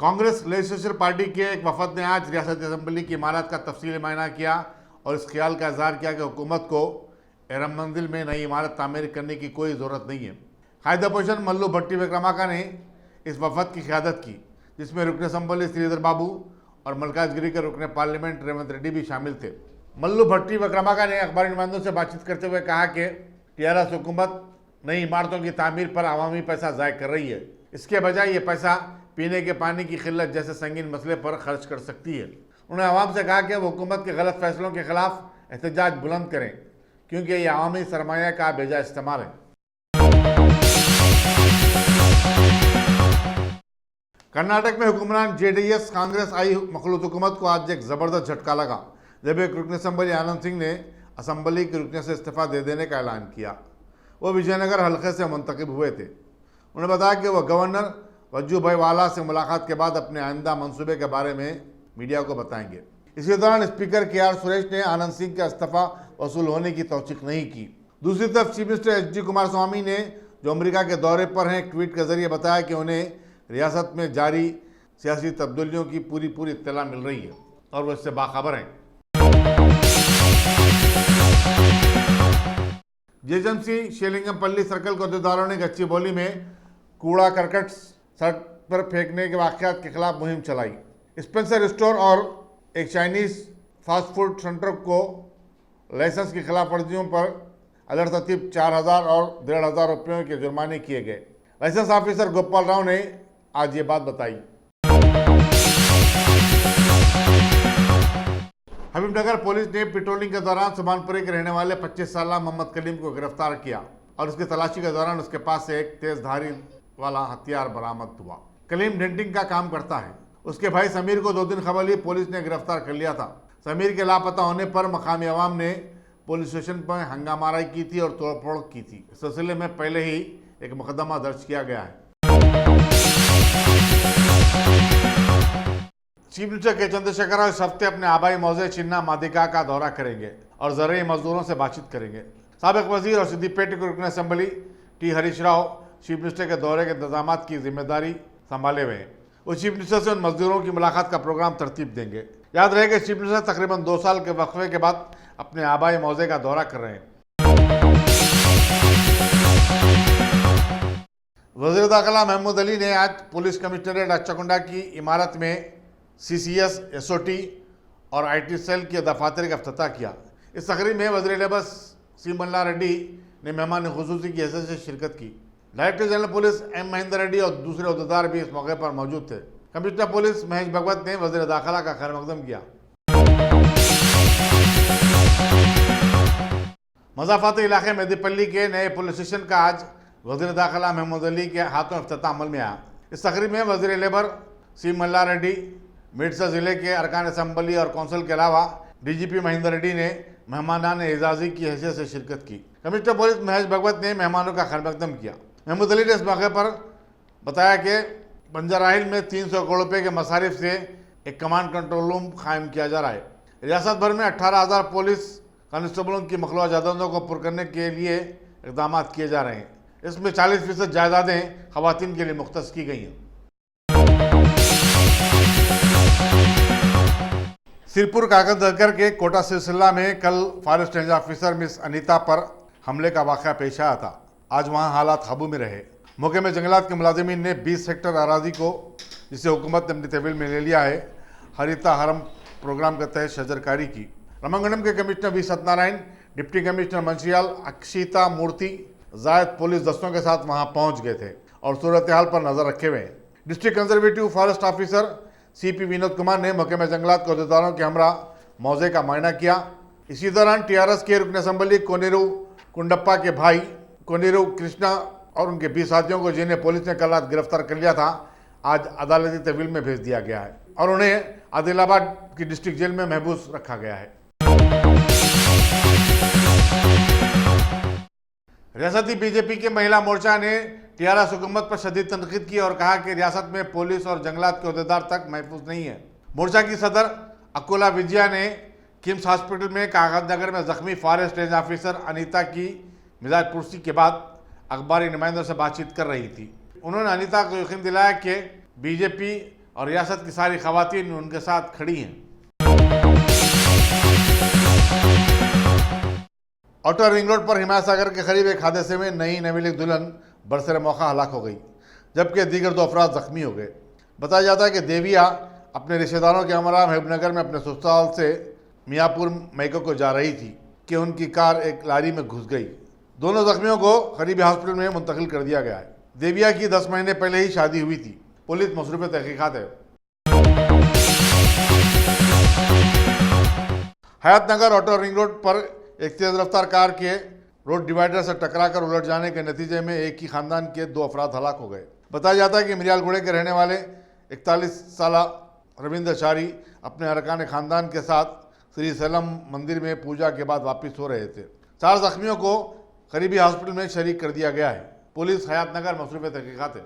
Congress legislature party के एक वफद ने आज रियासती असम्बली की इमारत का तफसीली मायना किया और इस ख्याल का इजहार किया कि हुकूमत को एरम मंजिल में नई इमारत तामीर करने की कोई ज़रूरत नहीं है। कायदा पोषण मल्लू भट्टी विक्रमाका ने इस वफद की क़यादत की, जिसमें रुकन असम्बली श्रीधर बाबू और मलकाजगिरी के रुकन पार्लियामेंट रेवंत रेड्डी भी शामिल थे। मल्लू भट्टी विक्रमाका ने अखबारी नुमाइंदों से बातचीत करते हुए कहा कि टीआरएस हुकूमत नई इमारतों की तामीर पर अवामी पैसा ज़ाय कर रही है। इसके बजाय ये पैसा पीने के पानी की किल्लत जैसे संगीन मसले पर खर्च कर सकती है। उन्होंने आवाम से कहा कि वो हुकूमत के गलत फैसलों के खिलाफ एहतजाज बुलंद करें, क्योंकि ये अवामी सरमाया का बेजा इस्तेमाल है। कर्नाटक में हुक्मरान जेडीएस कांग्रेस आई मखलूत हुकूमत को आज एक ज़बरदस्त झटका लगा जब एक रुकन असम्बली आनंद सिंह ने असम्बली के रुकने से इस्तीफा दे देने का ऐलान किया। वो विजयनगर हल्के से मुंतखब हुए थे। उन्होंने बताया कि वह गवर्नर वजूभाई वाला से मुलाकात के बाद अपने आइंदा मंसूबे के बारे में मीडिया को बताएंगे। इसी दौरान स्पीकर के.आर. सुरेश ने आनंद सिंह का इस्तीफा वसूल होने की तौसीक नहीं की। दूसरी तरफ चीफ मिनिस्टर एच.डी. कुमारस्वामी ने, जो अमेरिका के दौरे पर हैं, एक ट्वीट के जरिए बताया कि उन्हें रियासत में जारी सियासी तब्दीलियों की पूरी इत्तला मिल रही है और वो इससे बाखबर हैं। जेएमसी शेलिंगमपल्ली सर्कल के अहदेदारों ने गच्चीबौली में कूड़ा करकट सड़क पर फेंकने के वाक़यात के खिलाफ मुहिम चलाई। स्पेंसर स्टोर और एक चाइनीज़ फास्ट फूड सेंटर को लाइसेंस की खिलाफ वर्जियों पर अलर्ट तरतीब 4,000 और 1,500 रुपयों के जुर्माने किए गए। लाइसेंस ऑफिसर गोपाल राव ने आज ये बात बताई। हबीबनगर पुलिस ने पेट्रोलिंग के दौरान सुभानपुरी के रहने वाले 25 साल मोहम्मद कलीम को गिरफ्तार किया और उसकी तलाशी के दौरान उसके पास से एक तेज धारी वाला हथियार बरामद हुआ। कलीम डेंटिंग का काम करता है। उसके भाई समीर को 2 दिन कबल पुलिस ने गिरफ्तार कर लिया था। समीर के लापता होने पर मकामी अवाम ने पुलिस स्टेशन पर हंगामाराई की थी और तोड़फोड़ की थी। इस सिलसिले में पहले ही एक मुकदमा दर्ज किया गया है। चीफ मिनिस्टर के चंद्रशेखर राव इस हफ्ते अपने आबाई मौजे चिन्ना मादिका का दौरा करेंगे और ज़रूरी मजदूरों से बातचीत करेंगे। साबिक वजीर और सिद्दीपेट के रुकन assembly T Harish Rao chief minister के दौरे के इंतजाम की जिम्मेदारी संभाले हुए हैं। वो चीफ मिनिस्टर से उन मजदूरों की मुलाकात का प्रोग्राम तरतीब देंगे। याद रहे कि चीफ मिनिस्टर तकरीबन 2 साल के वक्फे के बाद अपने आबाई मौजे का दौरा कर रहे हैं। वज़ीर दाखिला महमूद अली ने आज पुलिस कमिश्नरेट अच्छाकुंडा की इमारत में CCS, SOT और IT सेल के दफातर का इफ्तिताह किया। इस तकरीब में वज़ीर लेबर सी मल्ला रेड्डी ने मेहमान खुसूसी की हैसियत से शिरकत की। Director general police M. Mahendra Reddy और दूसरे अहदेदार भी इस मौके पर मौजूद थे। कमिश्नर पुलिस महेश भगवत ने वज़ीर दाखिला का खैर मकदम किया। मज़ाफ़ाती इलाके मेदीपल्ली के नए पुलिस स्टेशन का आज वज़ीर दाखिला महमूद अली के हाथों इफ्तिताह अमल में आया। इस तकरीब में वज़ीर लेबर सी मल्ला रेड्डी, मिर्जा ज़िले के अरकान असम्बली और कौंसिल के अलावा DGP महेंद्र रेड्डी ने मेहमानान एजाज़ी की हैसियत से शिरकत की। कमिश्नर पुलिस महेश भगवत ने मेहमानों का खैर मकदम किया। महमूद अली ने इस मौके पर बताया कि बंजाराहिल में 300 करोड़ रुपये के मसारिफ से एक कमांड कंट्रोल रूम कायम किया जा रहा है। रियासत भर में 18,000 पुलिस कांस्टेबलों की मखलूआ जायदादों को पुर करने के लिए इक़दाम किए जा रहे हैं। इसमें 40% जायदादें ख़वातीन के लिए मुख्तस की गई हैं। सिरपुर कागजनगर के कोटा सिलसिला में कल forest range officer miss Anita पर हमले का वाक़या पेश आया था। आज वहां हालात काबू में रहे। मौके में जंगलात के मुलाजिमीन ने 20 हेक्टर अराजी को, जिसे हुकूमत ने अपनी तहवील में ले लिया है, हरिता हरम प्रोग्राम के तहत शजरकारी की। रामंगणम के commissioner V Satyanarayana, deputy commissioner मंशियाल अक्षिता मूर्ति जायद पुलिस दस्तों के साथ वहां पहुंच गए थे और सूरत हाल पर नजर रखे हुए हैं। District conservative forest officer CP Vinod Kumar ने मौके में जंगलात के अहदेदारों के हमरा मौजे का मायना किया। इसी दौरान TRS के रुकन असम्बली कोनेरू कुंडप्पा के भाई कोनेरू कृष्णा और उनके 20 साथियों को, जिन्हें पुलिस ने कल रात गिरफ्तार कर लिया था, आज अदालती तहवील में भेज दिया गया है और उन्हें आदिलाबाद की डिस्ट्रिक्ट जेल में महबूस रखा गया है। रियासती BJP के महिला मोर्चा ने TRS हुकूमत पर शदीद तनकीद की और कहा कि रियासत में पुलिस और जंगलात के अहदेदार तक महफूज नहीं है। मोर्चा की सदर अकुला विजया ने किम्स हॉस्पिटल में कागजनगर में जख्मी फॉरेस्ट रेंज ऑफिसर अनीता की मिजाज पुरसी के बाद अखबारी नुमाइंदों से बातचीत कर रही थी। उन्होंने अनीता को यकीन दिलाया कि बीजेपी और रियासत की सारी खवातीन उनके साथ खड़ी हैं। आउटर रिंग रोड पर हिमायत सागर के करीब एक हादसे में नई नवेली दुल्हन बरसर मौका हलाक हो गई, जबकि दीगर 2 अफराद जख्मी हो गए। बताया जाता है कि देविया अपने रिश्तेदारों के हमरा महबूबनगर में अपने ससुराल से मियाँपुर मैको को जा रही थी कि उनकी कार एक लारी में घुस गई। दोनों जख्मियों को करीबी हॉस्पिटल में मुंतकिल कर दिया गया है। देविया की 10 महीने पहले ही शादी हुई थी। पुलिस मसरूफ़ तहकीकात है। हयातनगर ऑटो रिंग रोड पर एक तेज रफ्तार कार के रोड डिवाइडर से टकराकर उलट जाने के नतीजे में एक ही खानदान के 2 अफराद हलाक हो गए। बताया जाता है कि मिरियालगुड़े के रहने वाले 41 साल रविंद्र शारी अपने अरकान खानदान के साथ श्री सैलम मंदिर में पूजा के बाद वापस हो रहे थे। 4 जख्मियों को करीबी हॉस्पिटल में शरीक कर दिया गया है। पुलिस हयातनगर मसरूफ़ तहकीकात है।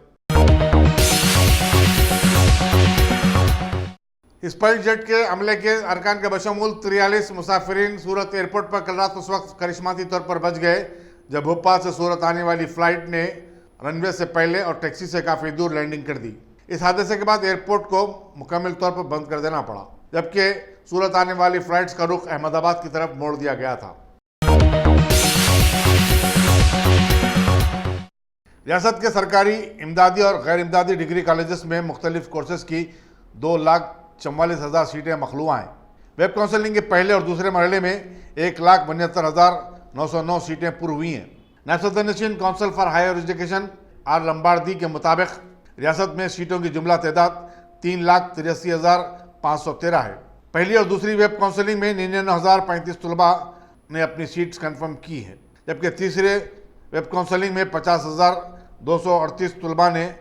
स्पाइस जेट के हमले के अरकान के बशमूल 43 मुसाफिरीन सूरत एयरपोर्ट पर कल रात उस वक्त करिश्माती तौर पर बच गए जब भोपाल से सूरत आने वाली फ्लाइट ने रनवे से पहले और टैक्सी से काफ़ी दूर लैंडिंग कर दी। इस हादसे के बाद एयरपोर्ट को मुकम्मल तौर पर बंद कर देना पड़ा, जबकि सूरत आने वाली फ्लाइट्स का रुख अहमदाबाद की तरफ मोड़ दिया गया था। रियासत के सरकारी, इमदादी और गैर इमदादी डिग्री कॉलेजेस में मुख्तलिफ कोर्सेज की 2,44,000 सीटें मखलूआ हैं। वेब काउंसलिंग के पहले और दूसरे मरहले में 1,72,909 सीटें पूरी हुई हैं। नायब सदर-ए-नशीन council for higher education R Lambardi के मुताबिक रियासत में सीटों की जुमला तादाद 3,83,513 है। पहली और दूसरी वेब काउंसलिंग में 99,035 तलबा ने अपनी सीट्स कन्फर्म की हैं, जबकि तीसरे वेब काउंसलिंग में 50,238 तलबा ने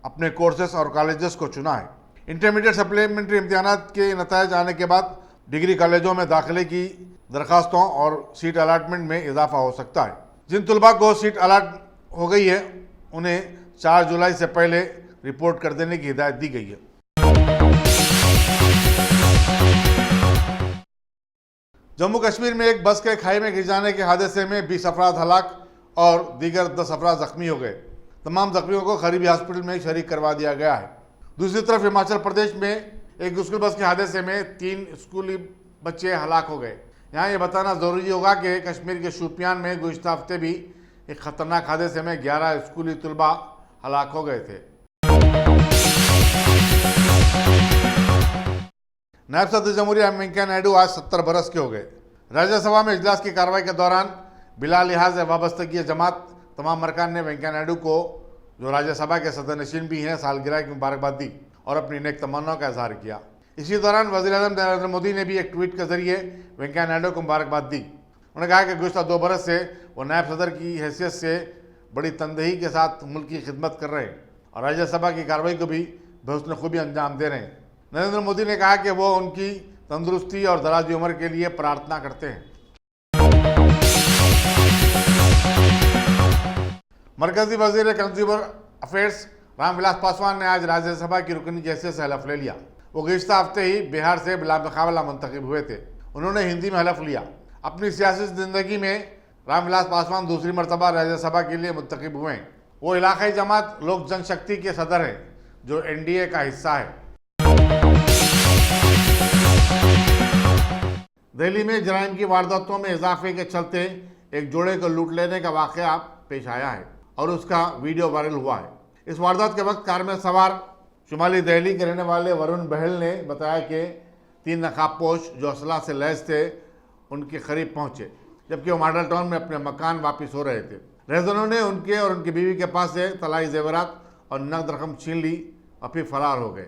अपने कोर्सेस और कॉलेजेस को चुना है। इंटरमीडिएट सप्लीमेंट्री इम्तिहानात के नतायज आने के बाद डिग्री कॉलेजों में दाखिले की दरखास्तों और सीट अलाटमेंट में इजाफा हो सकता है। जिन तलबा को सीट अलाट हो गई है उन्हें 4 जुलाई से पहले रिपोर्ट कर देने की हिदायत दी गई है। जम्मू कश्मीर में एक बस के खाई में गिर जाने के हादसे में 20 अफराद हलाक और दीगर 10 अफराद जख्मी हो गए। तमाम जख्मियों को करीबी हॉस्पिटल में शरीक करवा दिया गया है। दूसरी तरफ हिमाचल प्रदेश में एक स्कूल बस के हादसे में 3 स्कूली बच्चे हलाक हो गए। यहाँ ये बताना ज़रूरी होगा कि कश्मीर के शोपियान में गुज़िश्ता हफ्ते भी एक ख़तरनाक हादसे में 11 स्कूली तलबा हलाक हो गए थे। नायब सदर जमहूरिया वेंकैया नायडू आज 70 बरस के हो गए। राज्यसभा में इजलास की कार्रवाई के दौरान बिला लिहाज वाबस्तगी जमात तमाम अरकान ने वेंकैया नायडू को, जो राज्यसभा के सदर नशीन भी हैं, सालगिरह की मुबारकबाद दी और अपनी नेक तमन्नाओं का इजहार किया। इसी दौरान वज़ीर-ए-आज़म नरेंद्र मोदी ने भी एक ट्वीट के जरिए वेंकैया नायडू को मुबारकबाद दी। उन्होंने कहा कि गुज़िश्ता 2 बरस से वो नायब सदर की हैसियत से बड़ी तनदेही के साथ मुल्क की खिदमत कर रहे हैं और राज्यसभा की कार्रवाई को भी बेहुस्न खूबी अंजाम दे रहे हैं। नरेंद्र मोदी ने कहा कि वो उनकी तंदुरुस्ती और दराज़ी उम्र के लिए प्रार्थना करते हैं। मरकजी वज़ीर कंज्यूमर अफेयर्स रामविलास पासवान ने आज राज्यसभा की रुकनी की हैसियत से हलफ ले लिया। वो गुज़िश्ता हफ्ते ही बिहार से बिलामुकाबला मुंतखब हुए थे। उन्होंने हिंदी में हलफ लिया। अपनी सियासी ज़िंदगी में रामविलास पासवान दूसरी मरतबा राज्यसभा के लिए मुंतखब हुए हैं। वो इलाकाई जमात लोक जनशक्ति के सदर हैं, जो NDA का हिस्सा है। दिल्ली में जराइम की वारदातों में इजाफे के चलते एक जोड़े को लूट लेने का वाक़या पेश आया है और उसका वीडियो वायरल हुआ है। इस वारदात के वक्त कार में सवार शुमाली दिल्ली के रहने वाले वरुण बहल ने बताया कि 3 नकाबपोश जो असला से लैस थे उनके करीब पहुंचे, जबकि वो मॉडल टाउन में अपने मकान वापस हो रहे थे। रहज़नों ने उनके और उनकी बीवी के पास से तलाई जेवरात और नकद रकम छीन ली और फिर फरार हो गए।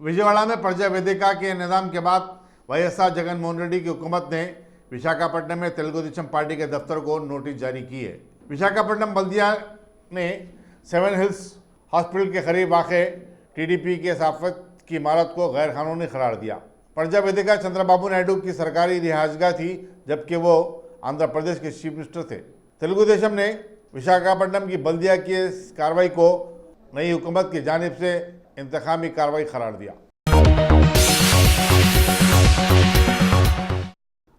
विजयवाड़ा में प्रजा वेदिका के निज़ाम के बाद YSR जगनमोहन रेड्डी की हुकूमत ने विशाखापट्टनम में तेलुगु देशम पार्टी के दफ्तर को नोटिस जारी की है। विशाखापट्टनम बल्दिया ने 7 हिल्स हॉस्पिटल के करीब वाक़े TDP के सहाफ़त की इमारत को गैर कानूनी करार दिया। प्रजा वेदिका चंद्रबाबू नायडू की सरकारी रिहाइशगाह थी, जबकि वो आंध्र प्रदेश के चीफ मिनिस्टर थे। तेलुगु देशम ने विशाखापट्टनम की बल्दिया की इस कार्रवाई को नई हुकूमत की जानिब से इंतकामी कार्रवाई करार दिया।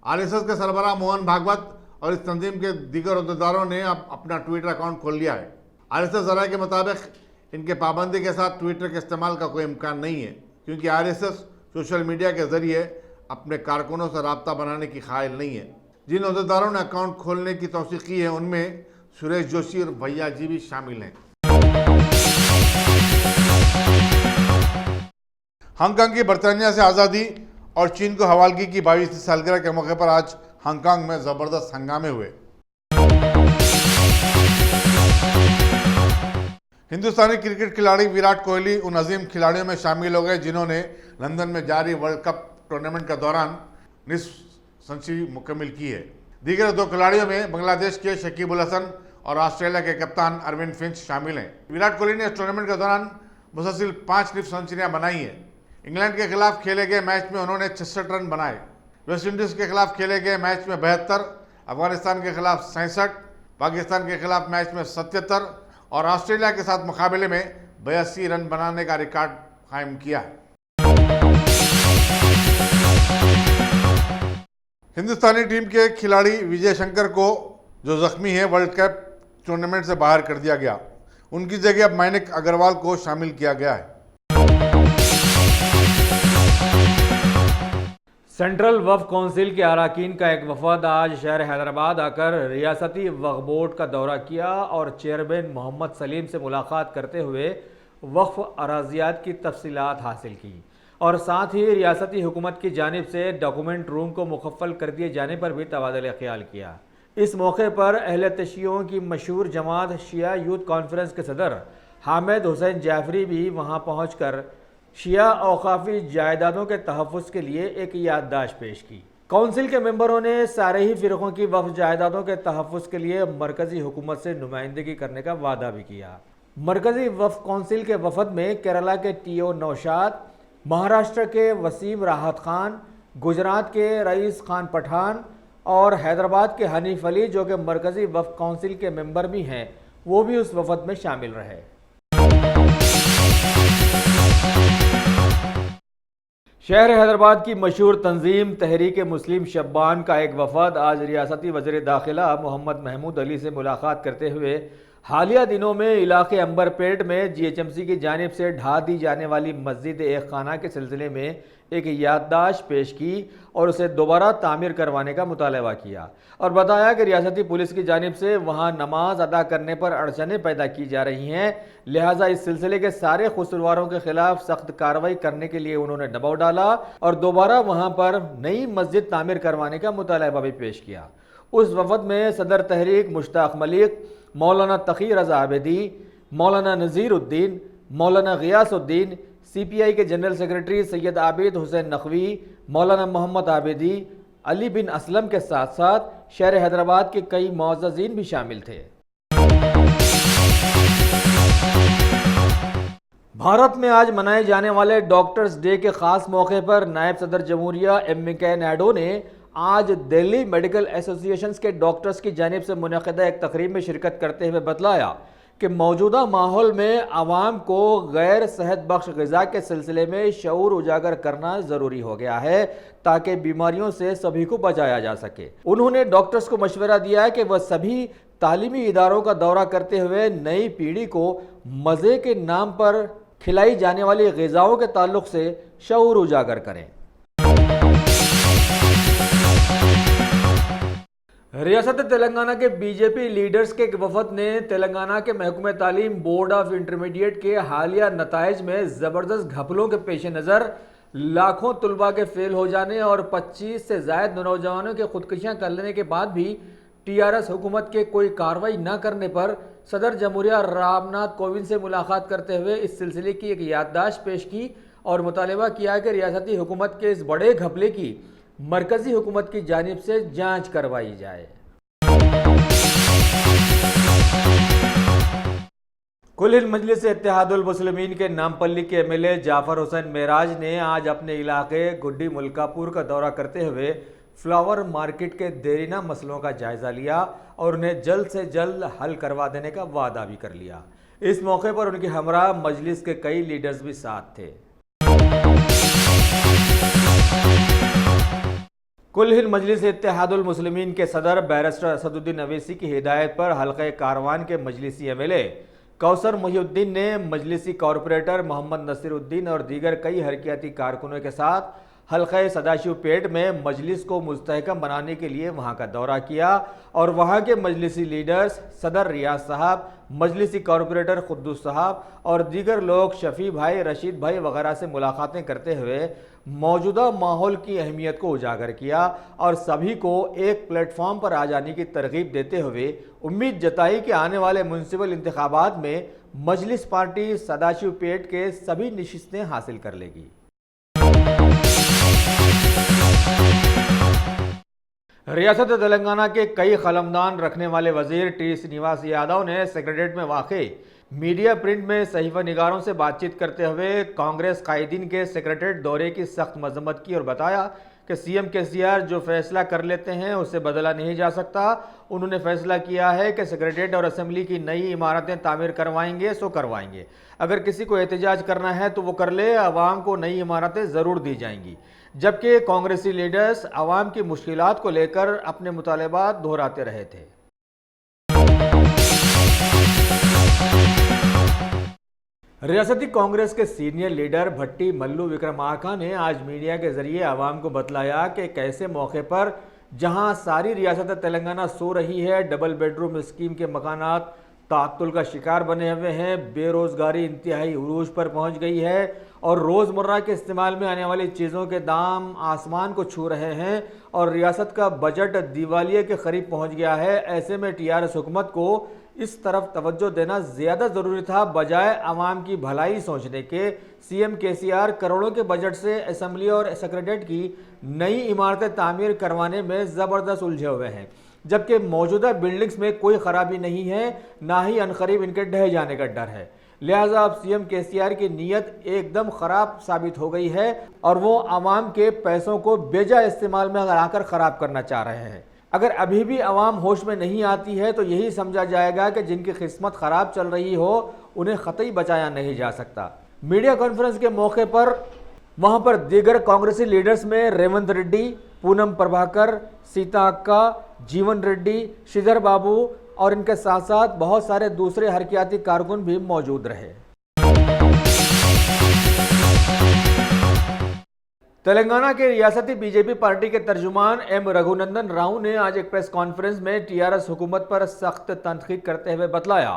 RSS के सरबराह मोहन भागवत और इस तंजीम के दीगर अहदेदारों ने अब अपना ट्विटर अकाउंट खोल लिया है। आरएसएस जराये के मुताबिक इनके पाबंदी के साथ ट्विटर के इस्तेमाल का कोई इम्कान नहीं है, क्योंकि आरएसएस सोशल मीडिया के जरिए अपने कारकुनों से राब्ता बनाने की ख़ाइल नहीं है। जिन अहदेदारों ने अकाउंट खोलने की तौसीक की है उनमें सुरेश जोशी और भैया जी भी शामिल हैं। हांगकांग की बरतानिया से आज़ादी और चीन को हवालगी की 22वीं सालगिरह के मौके पर आज हांगकांग में ज़बरदस्त हंगामे हुए। हिंदुस्तानी क्रिकेट खिलाड़ी विराट कोहली उन अजीम खिलाड़ियों में शामिल हो गए जिन्होंने लंदन में जारी वर्ल्ड कप टूर्नामेंट के दौरान निस्फ सेंचुरी मुकम्मिल की है। दीगर दो खिलाड़ियों में बांग्लादेश के शकीब उल हसन और ऑस्ट्रेलिया के कप्तान अरविंद फिंच शामिल हैं। विराट कोहली ने इस टूर्नामेंट के दौरान मुसलसिल 5 निस्फ सेंचुरियां बनाई हैं। इंग्लैंड के खिलाफ खेले गए मैच में उन्होंने 66 रन बनाए। वेस्ट इंडीज़ के खिलाफ खेले गए मैच में 72, अफगानिस्तान के खिलाफ 67, पाकिस्तान के खिलाफ मैच में 77 और ऑस्ट्रेलिया के साथ मुकाबले में 82 रन बनाने का रिकॉर्ड कायम किया है। हिंदुस्तानी टीम के खिलाड़ी विजय शंकर को, जो जख्मी है, वर्ल्ड कप टूर्नामेंट से बाहर कर दिया गया। उनकी जगह अब मानिक अग्रवाल को शामिल किया गया है। सेंट्रल वक्फ काउंसिल के अरकान का एक वफद आज शहर हैदराबाद आकर रियासती वक्फ बोर्ड का दौरा किया और चेयरमैन मोहम्मद सलीम से मुलाकात करते हुए वक्फ अराजियात की तफसीलात हासिल की और साथ ही रियासती हुकूमत की जानिब से डॉक्यूमेंट रूम को मुकफ्फल कर दिए जाने पर भी तबादला ख्याल किया। इस मौके पर अहले तशियों की मशहूर जमात शिया यूथ कॉन्फ्रेंस के सदर हामिद हुसैन जाफरी भी वहाँ पहुँच कर शिया औकाफी जायदादों के तहफ़्फ़ुज़ के लिए एक याददाश्त पेश की। काउंसिल के मेंबरों ने सारे ही फ़िरक़ों की वक्फ जायदादों के तहफ़्फ़ुज़ के लिए मरकज़ी हुकूमत से नुमाइंदगी करने का वादा भी किया। मरकज़ी वक्फ काउंसिल के वफद में केरला के टीओ नौशाद, महाराष्ट्र के वसीम राहत खान, गुजरात के रईस खान पठान और हैदराबाद के हनीफ अली, जो कि मरकज़ी वक्फ काउंसिल के मेंबर भी हैं, वो भी उस वफद में शामिल रहे। शहर हैदराबाद की मशहूर तंजीम तहरीक मुस्लिम शब्बान का एक वफद आज रियासती वज़ीर दाखिला मोहम्मद महमूद अली से मुलाकात करते हुए हालिया दिनों में इलाके अंबरपेट में जीएचएमसी की जानिब से ढा दी जाने वाली मस्जिद एक खाना के सिलसिले में एक याददाश्त पेश की और उसे दोबारा तामीर करवाने का मुतालबा किया और बताया कि रियासती पुलिस की जानिब से वहाँ नमाज अदा करने पर अड़चनें पैदा की जा रही हैं, लिहाजा इस सिलसिले के सारे कसूरवारों के खिलाफ सख्त कार्रवाई करने के लिए उन्होंने दबाव डाला और दोबारा वहाँ पर नई मस्जिद तामीर करवाने का मुतालबा भी पेश किया। उस वफद में सदर तहरीक मुश्ताक मलिक, मौलाना तकी रज़ा आबिदी, मौलाना नज़ीरुद्दीन, मौलाना गियासुद्दीन, CPI के जनरल सेक्रेटरी सैयद आबिद हुसैन नकवी, मौलाना मोहम्मद आबिदी, अली बिन असलम के साथ साथ शहर हैदराबाद के कई मुअज़्ज़िज़ीन भी शामिल थे। भारत में आज मनाए जाने वाले डॉक्टर्स डे के खास मौके पर नायब सदर जमहूरिया एम वेंकैया नायडू ने आज दिल्ली मेडिकल एसोसिएशन के डॉक्टर्स की जानिब से मुनक़िदा एक तकरीब में शिरकत करते हुए बतलाया कि मौजूदा माहौल में आवाम को गैर सेहत बख्श ग़िज़ा के सिलसिले में शऊर उजागर करना ज़रूरी हो गया है ताकि बीमारियों से सभी को बचाया जा सके। उन्होंने डॉक्टर्स को मशवरा दिया कि वह सभी तालीमी इदारों का दौरा करते हुए नई पीढ़ी को मज़े के नाम पर खिलाई जाने वाली ग़िज़ाओं के ताल्लुक़ से शऊर उजागर करें। रियासत तेलंगाना के बीजेपी लीडर्स के एक वफद ने तेलंगाना के महकमे तालीम बोर्ड ऑफ इंटरमीडिएट के हालिया नताइज में ज़बरदस्त घपलों के पेश नज़र लाखों तुलबा के फेल हो जाने और 25 से ज़ायद नौजवानों की खुदकुशियाँ कर लेने के बाद भी TRS हुकूमत के कोई कार्रवाई न करने पर सदर जमहूरिया रामनाथ कोविंद से मुलाकात करते हुए इस सिलसिले की एक याददाश्त पेश की और मुतालबा किया कि रियासती हुकूमत के इस बड़े घपले की मरकजी हुकूमत की जानिब से जांच करवाई जाए। कुल हिंद मजलिस इत्तेहादुल मुस्लिमीन के नामपल्ली के MLA जाफर हुसैन मेराज ने आज अपने इलाके गुड्डी मुल्कापुर का दौरा करते हुए फ्लावर मार्केट के देरीना मसलों का जायजा लिया और उन्हें जल्द से जल्द हल करवा देने का वादा भी कर लिया। इस मौके पर उनके हमरा मजलिस के कई लीडर्स भी साथ थे। कुल हिंद मजलिस इत्तेहादुल मुस्लिमीन के सदर बैरिस्टर असदुद्दीन अवैसी की हिदायत पर हल्क़े कारवान के मजलिसी MLA कौसर मोहिउद्दीन ने मजलिसी कॉरपोरेटर मोहम्मद नसीरुद्दीन और दीगर कई हरकियाती कारकुनों के साथ हल्का सदाशिव पेट में मजलिस को मुस्तहकम बनाने के लिए वहां का दौरा किया और वहां के मजलिसी लीडर्स सदर रियाज साहब, मजलिसी कॉरपोरेटर खुद्दूस साहब और दीगर लोग शफी भाई, रशीद भाई वगैरह से मुलाकातें करते हुए मौजूदा माहौल की अहमियत को उजागर किया और सभी को एक प्लेटफॉर्म पर आ जाने की तरगीब देते हुए उम्मीद जताई कि आने वाले म्युनिसिपल इंतखाबात में मजलिस पार्टी सदाशिव पेट के सभी नशिस्तें हासिल कर लेगी। रियासत तेलंगाना के कई कलमदान रखने वाले वजीर टी श्रीनिवास यादव ने सेक्रेटरीट में वाक़ई मीडिया प्रिंट में सहीफा निगारों से बातचीत करते हुए कांग्रेस कायदीन के सेक्रेटरीट दौरे की सख्त मजम्मत की और बताया कि सीएम केसीआर जो फैसला कर लेते हैं उसे बदला नहीं जा सकता। उन्होंने फैसला किया है कि सेक्रेटरीट और असेंबली की नई इमारतें तामीर करवाएंगे सो करवाएंगे। अगर किसी को एहतजाज करना है तो वो कर ले, अवाम को नई इमारतें ज़रूर दी जाएंगी। जबकि कांग्रेसी लीडर्स अवाम की मुश्किलात को लेकर अपने मुतालबात दोहराते रहे थे। रियासती कांग्रेस के सीनियर लीडर भट्टी मल्लू विक्रमार्का ने आज मीडिया के जरिए आवाम को बतलाया कि कैसे मौके पर जहां सारी रियासत तेलंगाना सो रही है, डबल बेडरूम स्कीम के मकानात तात्तुल का शिकार बने हुए हैं, बेरोजगारी इंतहाई उरूज पर पहुंच गई है और रोज़मर्रा के इस्तेमाल में आने वाली चीज़ों के दाम आसमान को छू रहे हैं और रियासत का बजट दिवालिये के करीब पहुंच गया है। ऐसे में टीआरएस हुकूमत को इस तरफ तवज्जो देना ज़्यादा ज़रूरी था बजाय आवाम की भलाई सोचने के। सीएम केसीआर करोड़ों के बजट से असेंबली और सेक्रेटरीट की नई इमारतें तामीर करवाने में ज़बरदस्त उलझे हुए हैं, जबकि मौजूदा बिल्डिंग्स में कोई ख़राबी नहीं है, ना ही अनकरीब इनके ढह जाने का डर है। लिहाजा अब सीएम केसीआर की नीयत एकदम ख़राब साबित हो गई है और वो आवाम के पैसों को बेजा इस्तेमाल में लाकर ख़राब करना चाह रहे हैं। अगर अभी भी आवाम होश में नहीं आती है तो यही समझा जाएगा कि जिनकी किस्मत ख़राब चल रही हो उन्हें ख़तई बचाया नहीं जा सकता। मीडिया कॉन्फ्रेंस के मौके पर वहां पर दीगर कांग्रेसी लीडर्स में रेवंत रेड्डी, पूनम प्रभाकर, सीता अक्का, जीवन रेड्डी, श्रीधर बाबू और इनके साथ साथ बहुत सारे दूसरे हरकियाती कारकुन भी मौजूद रहे। तेलंगाना के रियासती बीजेपी पार्टी के तर्जुमान एम रघुनंदन राव ने आज एक प्रेस कॉन्फ्रेंस में टीआरएस हुकूमत पर सख्त तनकीद करते हुए बतलाया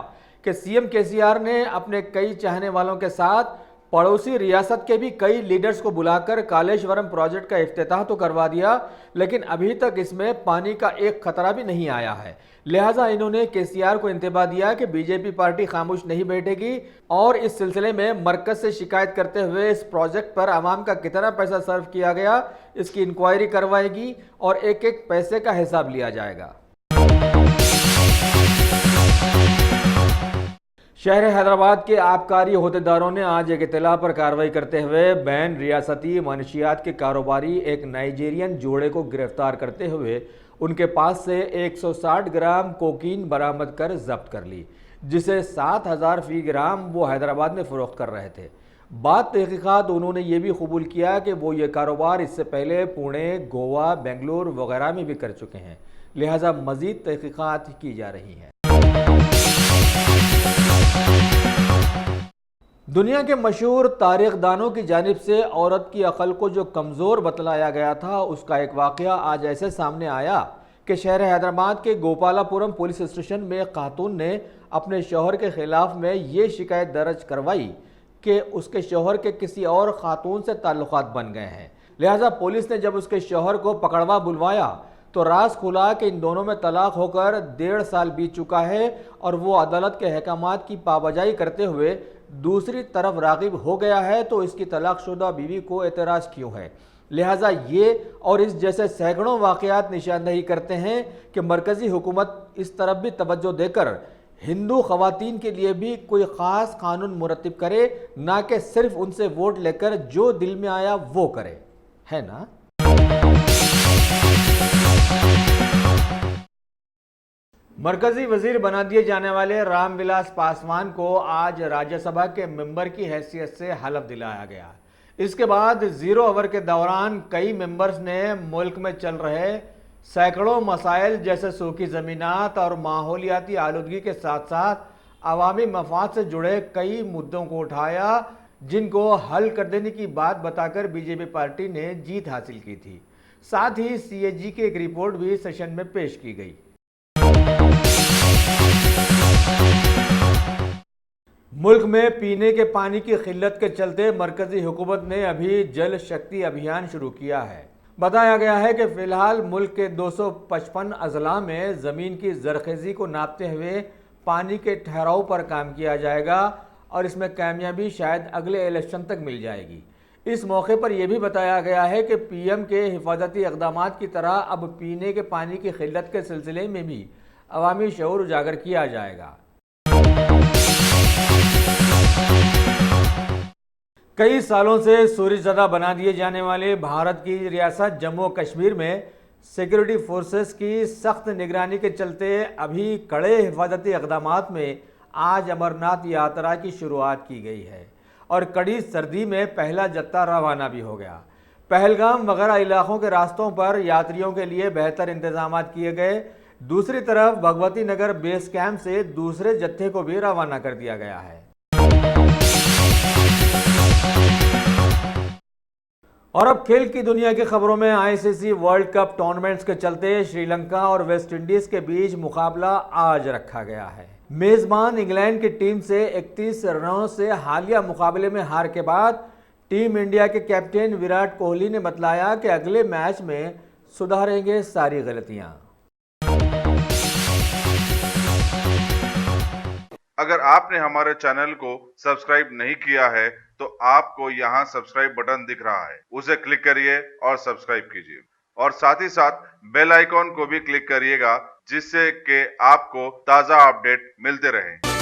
कि सीएम केसीआर ने अपने कई चाहने वालों के साथ पड़ोसी रियासत के भी कई लीडर्स को बुलाकर कालेश्वरम प्रोजेक्ट का इफ्तिताह तो करवा दिया, लेकिन अभी तक इसमें पानी का एक खतरा भी नहीं आया है। लिहाजा इन्होंने केसीआर को इंतबाह दिया कि बीजेपी पार्टी खामोश नहीं बैठेगी और इस सिलसिले में मरकज से शिकायत करते हुए इस प्रोजेक्ट पर आवाम का कितना पैसा सर्व किया गया इसकी इंक्वायरी करवाएगी और एक एक पैसे का हिसाब लिया जाएगा। शहर हैदराबाद के आबकारी अहदेदारों ने आज एक इतला पर कार्रवाई करते हुए बैन रियासती मनशियात के कारोबारी एक नाइजीरियन जोड़े को गिरफ्तार करते हुए उनके पास से 160 ग्राम कोकीन बरामद कर जब्त कर ली, जिसे 7,000 फी ग्राम वो हैदराबाद में फ़रोख्त कर रहे थे। बाद तहकीकात उन्होंने ये भी कबूल किया कि वो ये कारोबार इससे पहले पुणे, गोवा, बेंगलुरु वगैरह में भी कर चुके हैं। लिहाजा मज़ीद तहकीकात की जा रही हैं। दुनिया के मशहूर तारीखदानों की जानिब से औरत की अक़ल को जो कमज़ोर बतलाया गया था उसका एक वाक़या आज ऐसे सामने आया कि शहर हैदराबाद के गोपालापुरम पुलिस स्टेशन में खातून ने अपने शौहर के ख़िलाफ़ में ये शिकायत दर्ज करवाई कि उसके शौहर के किसी और खातून से ताल्लुकात बन गए हैं। लिहाजा पुलिस ने जब उसके शौहर को पकड़वा बुलवाया तो राज खुला कि इन दोनों में तलाक होकर 1.5 साल बीत चुका है और वो अदालत के अहकामात की पाबजाई करते हुए दूसरी तरफ राग़िब हो गया है, तो इसकी तलाकशुदा बीवी को एतराज़ क्यों है। लिहाजा ये और इस जैसे सैकड़ों वाक़यात निशानदही करते हैं कि मरकज़ी हुकूमत इस तरफ भी तवज्जो देकर हिंदू ख़वातीन के लिए भी कोई ख़ास कानून मुरत्तिब करे, ना कि सिर्फ उनसे वोट लेकर जो दिल में आया वो करे, है ना। मरकजी वजीर बना दिए जाने वाले रामविलास पासवान को आज राज्यसभा के मेंबर की हैसियत से हलफ दिलाया गया। इसके बाद 0 ओवर के दौरान कई मेंबर्स ने मुल्क में चल रहे सैकड़ों मसाइल जैसे सूखी ज़मीनात और माहौलियाती आलूदगी के साथ साथ अवामी मफाद से जुड़े कई मुद्दों को उठाया, जिनको हल कर देने की बात बताकर बीजेपी पार्टी ने जीत हासिल की थी। साथ ही सीएजी की एक रिपोर्ट भी सेशन में पेश की गई। मुल्क में पीने के पानी की किल्लत के चलते मरकजी हुकूमत ने अभी जल शक्ति अभियान शुरू किया है। बताया गया है कि फिलहाल मुल्क के 255 अजला में ज़मीन की जरखेज़ी को नापते हुए पानी के ठहराव पर काम किया जाएगा और इसमें कामयाबी शायद अगले इलेक्शन तक मिल जाएगी। इस मौके पर यह भी बताया गया है कि पीएम के हिफाजती इक़दामात की तरह अब पीने के पानी की किल्लत के सिलसिले में भी अवामी शऊर उजागर किया जाएगा। कई सालों से सूरजज़दा बना दिए जाने वाले भारत की रियासत जम्मू कश्मीर में सिक्योरिटी फोर्सेस की सख्त निगरानी के चलते अभी कड़े हिफाजती इक़दामात में आज अमरनाथ यात्रा की शुरुआत की गई है और कड़ी सर्दी में पहला जत्था रवाना भी हो गया। पहलगाम वगैरह इलाकों के रास्तों पर यात्रियों के लिए बेहतर इंतजाम किए गए। दूसरी तरफ भगवती नगर बेस कैंप से दूसरे जत्थे को भी रवाना कर दिया गया है। और अब खेल की दुनिया की खबरों में आईसीसी वर्ल्ड कप टूर्नामेंट्स के चलते श्रीलंका और वेस्ट इंडीज के बीच मुकाबला आज रखा गया है। मेजबान इंग्लैंड की टीम से 31 रनों से हालिया मुकाबले में हार के बाद टीम इंडिया के कैप्टन विराट कोहली ने बतलाया कि अगले मैच में सुधारेंगे सारी गलतियां। अगर आपने हमारे चैनल को सब्सक्राइब नहीं किया है तो आपको यहाँ सब्सक्राइब बटन दिख रहा है, उसे क्लिक करिए और सब्सक्राइब कीजिए और साथ ही साथ बेल आइकॉन को भी क्लिक करिएगा, जिससे कि आपको ताज़ा अपडेट मिलते रहें।